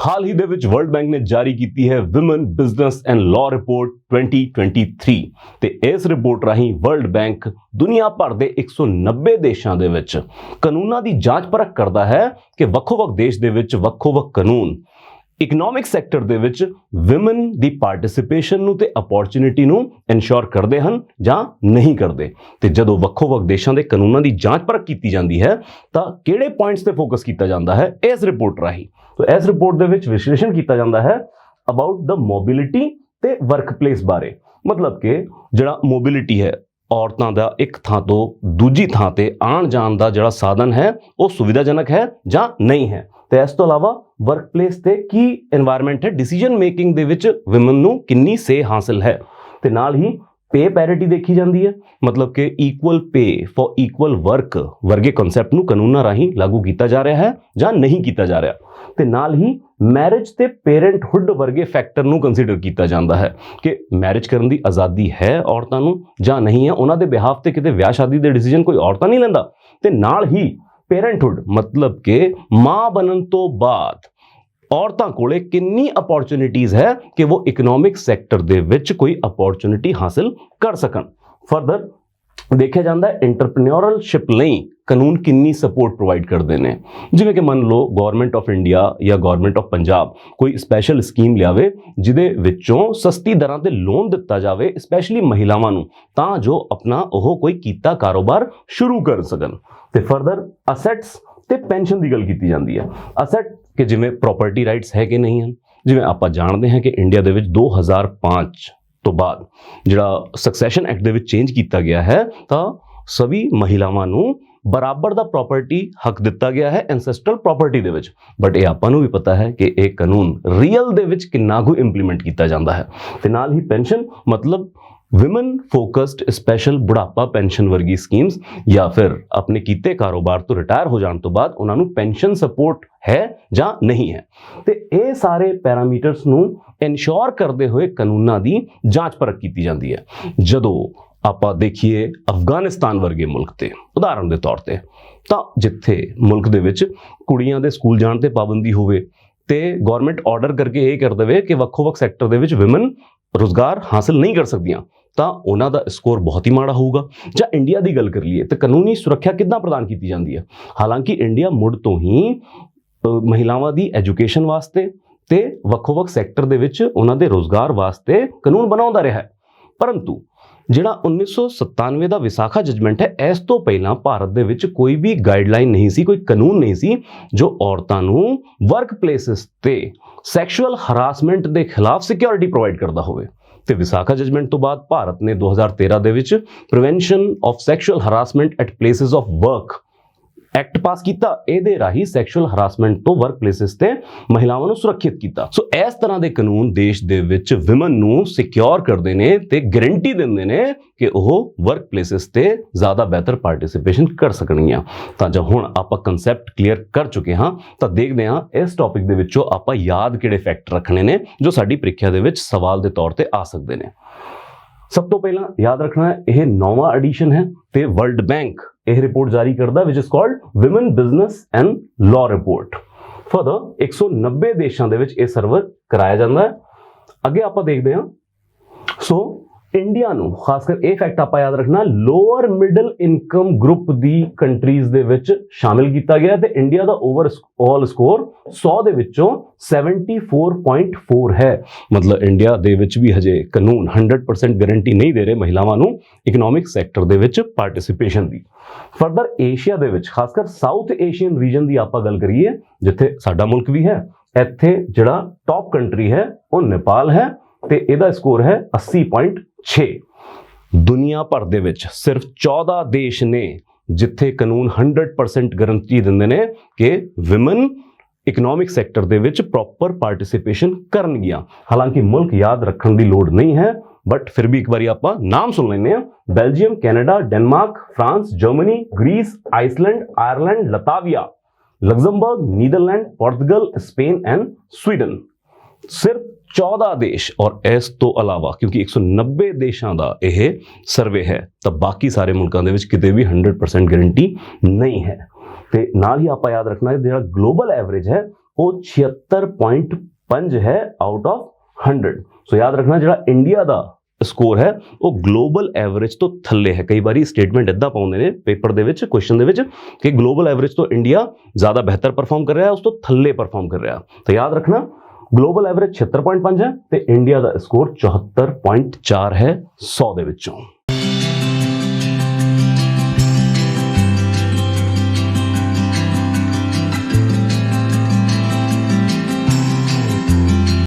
ਹਾਲ ਹੀ ਦੇ ਵਿੱਚ world bank ਨੇ ਜਾਰੀ ਕੀਤੀ ਹੈ women business and law report 2023 ਤੇ ਇਸ ਰਿਪੋਰਟ ਰਾਹੀਂ ਵਰਲਡ ਬੈਂਕ ਦੁਨੀਆ ਭਰ ਦੇ 190 ਦੇਸ਼ਾਂ ਦੇ ਵਿੱਚ ਕਾਨੂੰਨਾਂ ਦੀ ਜਾਂਚ ਪਰਖ ਕਰਦਾ ਹੈ ਕਿ ਵੱਖੋ-ਵੱਖ ਦੇਸ਼ ਦੇ ਵਿੱਚ ਵੱਖੋ-ਵੱਖ ਕਾਨੂੰਨ ਇਕਨੋਮਿਕ ਸੈਕਟਰ ਦੇ ਵਿੱਚ ਵਿਮਨ ਦੀ ਪਾਰਟਿਸਿਪੇਸ਼ਨ ਨੂੰ ਤੇ ਅਪੋਰਚੁਨਿਟੀ ਨੂੰ ਇਨਸ਼ੋਰ ਕਰਦੇ ਹਨ ਜਾਂ ਨਹੀਂ ਕਰਦੇ ਤੇ ਜਦੋਂ ਵੱਖੋ-ਵੱਖ ਦੇਸ਼ਾਂ ਦੇ ਕਾਨੂੰਨਾਂ ਦੀ ਜਾਂਚ ਪਰਖ ਕੀਤੀ ਜਾਂਦੀ ਹੈ ਤਾਂ ਕਿਹੜੇ ਪੁਆਇੰਟਸ ਤੇ ਫੋਕਸ ਕੀਤਾ ਜਾਂਦਾ ਹੈ ਇਸ ਰਿਪੋਰਟ ਰਾਹੀਂ। तो इस रिपोर्ट ਦੇ ਵਿੱਚ ਵਿਸ਼ਲੇਸ਼ਣ ਕੀਤਾ ਜਾਂਦਾ ਹੈ ਅਬਾਊਟ ਦ ਮੋਬਿਲਿਟੀ ਤੇ ਵਰਕਪਲੇਸ ਬਾਰੇ। ਮਤਲਬ ਕਿ ਜਿਹੜਾ ਮੋਬਿਲਿਟੀ ਹੈ ਔਰਤਾਂ ਦਾ ਇੱਕ ਥਾਂ ਤੋਂ ਦੂਜੀ ਥਾਂ ਤੇ ਆਉਣ ਜਾਣ ਦਾ ਜਿਹੜਾ ਸਾਧਨ ਹੈ ਉਹ ਸੁਵਿਧਾਜਨਕ ਹੈ ਜਾਂ ਨਹੀਂ ਹੈ ਤੇ ਇਸ ਤੋਂ ਇਲਾਵਾ ਵਰਕਪਲੇਸ ਤੇ ਕੀ এনवायरमेंट ਹੈ ਡਿਸੀਜਨ ਮੇਕਿੰਗ ਦੇ ਵਿੱਚ ਵਿਮਨ ਨੂੰ ਕਿੰਨੀ ਸੇ ਹਾਸਲ ਹੈ ਤੇ ਨਾਲ ਹੀ पे पैरिटी देखी जाती है। मतलब कि equal pay for equal work वर्गे कॉन्सैप्ट ਨੂੰ ਕਾਨੂੰਨਾਂ ਰਾਹੀਂ ਲਾਗੂ ਕੀਤਾ ਜਾ ਰਿਹਾ ਹੈ ਜਾਂ ਨਹੀਂ ਕੀਤਾ ਜਾ ਰਿਹਾ ਤੇ ਨਾਲ ਹੀ ਮੈਰਿਜ ਤੇ ਪੇਰੈਂਟਹੁੱਡ ਵਰਗੇ ਫੈਕਟਰ ਨੂੰ ਕੰਸੀਡਰ ਕੀਤਾ ਜਾਂਦਾ ਹੈ ਕਿ ਮੈਰਿਜ ਕਰਨ ਦੀ ਆਜ਼ਾਦੀ ਹੈ ਔਰਤਾਂ ਨੂੰ ਜਾਂ ਨਹੀਂ ਹੈ। ਉਹਨਾਂ ਦੇ ਬਿਹਾਫ ਤੇ ਕਿਤੇ ਵਿਆਹ ਸ਼ਾਦੀ ਦੇ ਡਿਸੀਜਨ ਕੋਈ ਔਰਤਾਂ ਨਹੀਂ ਲੈਂਦਾ ਤੇ ਨਾਲ ਹੀ ਪੇਰੈਂਟਹੁੱਡ ਮਤਲਬ ਕਿ ਮਾਂ ਬਣਨ ਤੋਂ ਬਾਅਦ ਔਰਤਾਂ ਕੋਲੇ ਕਿੰਨੀ ਅਪੋਰਚੁਨਿਟੀਜ਼ ਹੈ ਕਿ ਉਹ ਇਕਨੋਮਿਕ ਸੈਕਟਰ ਦੇ ਵਿੱਚ ਕੋਈ ਅਪੋਰਚੁਨਿਟੀ ਹਾਸਲ ਕਰ ਸਕਣ। ਫਰਦਰ ਦੇਖਿਆ ਜਾਂਦਾ ਹੈ ਐਂਟਰਪ੍ਰੀਨਿਓਰਲਸ਼ਿਪ ਲਈ ਕਾਨੂੰਨ ਕਿੰਨੀ ਸਪੋਰਟ ਪ੍ਰੋਵਾਈਡ ਕਰਦੇ ਨੇ। ਜਿਵੇਂ ਕਿ ਮੰਨ ਲਓ ਗਵਰਨਮੈਂਟ ਆਫ ਇੰਡੀਆ ਜਾਂ ਗਵਰਨਮੈਂਟ ਆਫ ਪੰਜਾਬ ਕੋਈ ਸਪੈਸ਼ਲ ਸਕੀਮ ਲਿਆਵੇ ਜਿਹਦੇ ਵਿੱਚੋਂ ਸਸਤੀ ਦਰਾਂ ਤੇ ਲੋਨ ਦਿੱਤਾ ਜਾਵੇ ਸਪੈਸ਼ਲੀ ਮਹਿਲਾਵਾਂ ਨੂੰ ਤਾਂ ਜੋ ਆਪਣਾ ਉਹ ਕੋਈ ਕੀਤਾ ਕਾਰੋਬਾਰ ਸ਼ੁਰੂ ਕਰ ਸਕਣ। ਤੇ ਫਰਦਰ ਅਸੈਟਸ ਤੇ ਪੈਨਸ਼ਨ ਦੀ ਗੱਲ ਕੀਤੀ ਜਾਂਦੀ ਹੈ। ਅਸੈਟ ਕਿ ਜਿਵੇਂ ਪ੍ਰੋਪਰਟੀ ਰਾਈਟਸ ਹੈ ਕਿ ਨਹੀਂ ਹਨ। ਜਿਵੇਂ ਆਪਾਂ ਜਾਣਦੇ ਹਾਂ ਕਿ ਇੰਡੀਆ ਦੇ ਵਿੱਚ 2005 ਤੋਂ ਬਾਅਦ ਜਿਹੜਾ ਸਕਸੈਸ਼ਨ ਐਕਟ ਦੇ ਵਿੱਚ ਚੇਂਜ ਕੀਤਾ ਗਿਆ ਹੈ ਤਾਂ ਸਭੀ ਮਹਿਲਾਵਾਂ ਨੂੰ ਬਰਾਬਰ ਦਾ ਪ੍ਰੋਪਰਟੀ ਹੱਕ ਦਿੱਤਾ ਗਿਆ ਹੈ ਐਂਸੈਸਟਰਲ ਪ੍ਰੋਪਰਟੀ ਦੇ ਵਿੱਚ। ਬਟ ਇਹ ਆਪਾਂ ਨੂੰ ਵੀ ਪਤਾ ਹੈ ਕਿ ਇਹ ਕਾਨੂੰਨ ਰੀਅਲ ਦੇ ਵਿੱਚ ਕਿੰਨਾ ਕੁ ਇੰਪਲੀਮੈਂਟ ਕੀਤਾ ਜਾਂਦਾ ਹੈ। ਤੇ ਨਾਲ ਹੀ ਪੈਨਸ਼ਨ ਮਤਲਬ विमेन फोकस्ड स्पैशल बुढ़ापा पेंशन वर्गी स्कीम्स या फिर अपने कीते कारोबार तो रिटायर हो जाने तो बाद उन्होंने पेंशन सपोर्ट है ਜਾਂ नहीं है ਤੇ ਇਹ ਸਾਰੇ ਪੈਰਾਮੀਟਰਸ ਨੂੰ ਇਨਸ਼ੋਰ ਕਰਦੇ ਹੋਏ ਕਾਨੂੰਨਾਂ ਦੀ ਜਾਂਚ ਪਰਖ ਕੀਤੀ ਜਾਂਦੀ ਹੈ। ਜਦੋਂ ਆਪਾਂ ਦੇਖੀਏ ਅਫਗਾਨਿਸਤਾਨ ਵਰਗੇ ਮੁਲਕ ਤੇ ਉਦਾਹਰਨ ਦੇ ਤੌਰ ਤੇ ਤਾਂ ਜਿੱਥੇ ਮੁਲਕ ਦੇ ਵਿੱਚ ਕੁੜੀਆਂ ਦੇ ਸਕੂਲ ਜਾਣ ਤੇ ਪਾਬੰਦੀ ਹੋਵੇ ਤੇ ਗਵਰਨਮੈਂਟ ਆਰਡਰ ਕਰਕੇ ਇਹ ਕਰ ਦੇਵੇ ਕਿ ਵੱਖੋ-ਵੱਖ ਸੈਕਟਰ ਦੇ ਵਿੱਚ ਵਿਮਨ ਰੁਜ਼ਗਾਰ ਹਾਸਲ ਨਹੀਂ ਕਰ ਸਕਦੀਆਂ ਤਾਂ ਉਹਨਾਂ ਦਾ ਸਕੋਰ ਬਹੁਤ ਹੀ ਮਾੜਾ ਹੋਊਗਾ। ਜਾਂ ਇੰਡੀਆ ਦੀ ਗੱਲ ਕਰ ਲਈਏ ਤਾਂ ਕਾਨੂੰਨੀ ਸੁਰੱਖਿਆ ਕਿੱਦਾਂ ਪ੍ਰਦਾਨ ਕੀਤੀ ਜਾਂਦੀ ਹੈ। ਹਾਲਾਂਕਿ ਇੰਡੀਆ ਮੁੱਢ ਤੋਂ ਹੀ ਮਹਿਲਾਵਾਂ ਦੀ ਐਜੂਕੇਸ਼ਨ ਵਾਸਤੇ ਤੇ ਵੱਖੋ-ਵੱਖ ਸੈਕਟਰ ਦੇ ਵਿੱਚ ਉਹਨਾਂ ਦੇ ਰੁਜ਼ਗਾਰ ਵਾਸਤੇ ਕਾਨੂੰਨ ਬਣਾਉਂਦਾ ਰਿਹਾ ਹੈ। ਪਰੰਤੂ ਜਿਹੜਾ 1997 ਦਾ ਵਿਸਾਖਾ ਜਜਮੈਂਟ ਹੈ ਇਸ ਤੋਂ ਪਹਿਲਾਂ ਭਾਰਤ ਦੇ ਵਿੱਚ ਕੋਈ ਵੀ ਗਾਈਡਲਾਈਨ ਨਹੀਂ ਸੀ, ਕੋਈ ਕਾਨੂੰਨ ਨਹੀਂ ਸੀ ਜੋ ਔਰਤਾਂ ਨੂੰ ਵਰਕ ਪਲੇਸਿਸ ਤੇ ਸੈਕਸ਼ੂਅਲ ਹਰਾਸਮੈਂਟ ਦੇ ਖਿਲਾਫ ਸਿਕਿਉਰਿਟੀ ਪ੍ਰੋਵਾਈਡ ਕਰਦਾ ਹੋਵੇ। ਤੇ ਵਿਸਾਖਾ ਜਜਮੈਂਟ ਤੋਂ ਬਾਅਦ ਭਾਰਤ ਨੇ 2013 ਦੇ ਵਿੱਚ prevention of sexual harassment at places of work act pass ਕੀਤਾ। ਇਹਦੇ ਰਾਹੀਂ ਸੈਕਸ਼ੂਅਲ ਹਰਾਸਮੈਂਟ ਤੋਂ ਵਰਕ ਪਲੇਸਿਸ ਤੇ ਮਹਿਲਾਵਾਂ ਨੂੰ ਸੁਰੱਖਿਅਤ ਕੀਤਾ। ਸੋ ਇਸ ਤਰ੍ਹਾਂ ਦੇ ਕਾਨੂੰਨ ਦੇਸ਼ ਦੇ ਵਿੱਚ ਵਿਮਨ ਨੂੰ ਸਿਕਿਉਰ ਕਰਦੇ ਨੇ ਤੇ ਗਾਰੰਟੀ ਦਿੰਦੇ ਨੇ ਕਿ ਉਹ ਵਰਕ ਪਲੇਸਿਸ ਤੇ ਜ਼ਿਆਦਾ ਬਿਹਤਰ ਪਾਰਟਿਸਿਪੇਸ਼ਨ ਕਰ ਸਕਣਗੀਆਂ। ਤਾਂ ਜੇ ਹੁਣ ਆਪਾਂ ਕਨਸੈਪਟ ਕਲੀਅਰ ਕਰ ਚੁੱਕੇ ਹਾਂ ਤਾਂ ਦੇਖਦੇ ਹਾਂ ਇਸ ਟੌਪਿਕ ਦੇ ਵਿੱਚੋਂ ਆਪਾਂ ਯਾਦ ਕਿਹੜੇ ਫੈਕਟ ਰੱਖਣੇ ਨੇ ਜੋ ਸਾਡੀ ਪ੍ਰੀਖਿਆ ਦੇ ਵਿੱਚ ਸਵਾਲ ਦੇ ਤੌਰ ਤੇ ਆ ਸਕਦੇ ਨੇ। ਸਭ ਤੋਂ ਪਹਿਲਾਂ ਯਾਦ ਰੱਖਣਾ ਹੈ ਇਹ 9ਵਾਂ ਐਡੀਸ਼ਨ ਹੈ ਤੇ ਵਰਲਡ ਬੈਂਕ ਇਹ ਰਿਪੋਰਟ ਜਾਰੀ ਕਰਦਾ ਵਿਚ is called women business and law report. Further 190 ਦੇਸ਼ਾਂ ਦੇ ਵਿੱਚ ਇਹ ਸਰਵਰ ਕਰਾਇਆ ਜਾਂਦਾ ਹੈ। ਅੱਗੇ ਆਪਾਂ ਦੇਖਦੇ ਹਾਂ ਸੋ ਇੰਡੀਆ ਨੂੰ ਖਾਸ ਕਰ ਇਹ ਫੈਕਟ ਆਪਾਂ ਯਾਦ ਰੱਖਣਾ ਲੋਅਰ ਮਿਡਲ ਇਨਕਮ ਗਰੁੱਪ ਦੀ ਕੰਟਰੀਜ਼ ਦੇ ਵਿੱਚ ਸ਼ਾਮਿਲ ਕੀਤਾ ਗਿਆ ਤੇ ਇੰਡੀਆ ਦਾ ਓਵਰਆਲ ਸਕੋਰ 100 ਦੇ ਵਿੱਚੋਂ 74.4 ਹੈ। ਮਤਲਬ ਇੰਡੀਆ ਦੇ ਵਿੱਚ ਵੀ ਹਜੇ ਕਾਨੂੰਨ 100% ਗਾਰੰਟੀ ਨਹੀਂ ਦੇ ਰਹੇ ਮਹਿਲਾਵਾਂ ਨੂੰ ਇਕਨੋਮਿਕ ਸੈਕਟਰ ਦੇ ਵਿੱਚ ਪਾਰਟਿਸਿਪੇਸ਼ਨ ਦੀ। ਫਰਦਰ ਏਸ਼ੀਆ ਦੇ ਵਿੱਚ ਖਾਸ ਕਰ ਸਾਊਥ ਏਸ਼ੀਅਨ ਰੀਜਨ ਦੀ ਆਪਾਂ ਗੱਲ ਕਰੀਏ ਜਿੱਥੇ ਸਾਡਾ ਮੁਲਕ ਵੀ ਹੈ ਇੱਥੇ ਜਿਹੜਾ ਟੌਪ ਕੰਟਰੀ ਹੈ ਉਹ ਨੇਪਾਲ ਹੈ ਤੇ ਇਹਦਾ ਸਕੋਰ ਹੈ 80.6। ਦੁਨੀਆ ਭਰ ਦੇ ਵਿੱਚ ਸਿਰਫ 14 ਦੇਸ਼ ਨੇ ਜਿੱਥੇ ਕਾਨੂੰਨ 100% ਗਾਰੰਟੀ ਦਿੰਦੇ ਨੇ ਕਿ ਵਿਮਨ ਇਕਨੋਮਿਕ ਸੈਕਟਰ ਦੇ ਵਿੱਚ ਪ੍ਰੋਪਰ ਪਾਰਟਿਸਿਪੇਸ਼ਨ ਕਰਨਗੀਆਂ। ਹਾਲਾਂਕਿ ਮੁਲਕ ਯਾਦ ਰੱਖਣ ਦੀ ਲੋੜ ਨਹੀਂ ਹੈ ਬਟ ਫਿਰ ਵੀ ਇੱਕ ਵਾਰੀ ਆਪਾਂ ਨਾਮ ਸੁਣ ਲੈਂਦੇ ਹਾਂ। Belgium, Canada, Denmark, France, Germany, Greece, Iceland, Ireland, Latvia, Luxembourg, Netherland, Portugal, Spain and Sweden. ਸਿਰਫ 14 ਦੇਸ਼ ਔਰ ਇਸ ਤੋਂ ਇਲਾਵਾ ਕਿਉਂਕਿ 190 ਦੇਸ਼ਾਂ ਦਾ ਇਹ ਸਰਵੇ ਹੈ ਤਾਂ ਬਾਕੀ ਸਾਰੇ ਮੁਲਕਾਂ ਦੇ ਵਿੱਚ ਕਿਤੇ ਵੀ 100% ਗਾਰੰਟੀ ਨਹੀਂ ਹੈ। ਤੇ ਨਾਲ ਹੀ ਆਪਾਂ ਯਾਦ ਰੱਖਣਾ ਜਿਹੜਾ ਗਲੋਬਲ ਐਵਰੇਜ ਹੈ ਉਹ 76.5 ਹੈ ਆਊਟ ਆਫ 100। ਸੋ ਯਾਦ ਰੱਖਣਾ ਜਿਹੜਾ ਇੰਡੀਆ ਦਾ ਸਕੋਰ ਹੈ ਉਹ ਗਲੋਬਲ ਐਵਰੇਜ ਤੋਂ ਥੱਲੇ ਹੈ। ਕਈ ਵਾਰੀ ਸਟੇਟਮੈਂਟ ਇਦਾਂ ਪਾਉਂਦੇ ਨੇ ਪੇਪਰ ਦੇ ਵਿੱਚ, ਕੁਐਸਚਨ ਦੇ ਵਿੱਚ, ਕਿ ਗਲੋਬਲ ਐਵਰੇਜ ਤੋਂ ਇੰਡੀਆ ਜ਼ਿਆਦਾ ਬਿਹਤਰ ਪਰਫਾਰਮ ਕਰ ਰਿਹਾ, ਉਸ ਤੋਂ ਥੱਲੇ ਪਰਫਾਰਮ ਕਰ ਰਿਹਾ। ਤਾਂ ਯਾਦ ਰੱਖਣਾ ਗਲੋਬਲ ਐਵਰੇਜ 76.5 ਹੈ ਤੇ ਇੰਡੀਆ ਦਾ ਸਕੋਰ 74.4 ਹੈ 100 ਦੇ ਵਿੱਚੋਂ।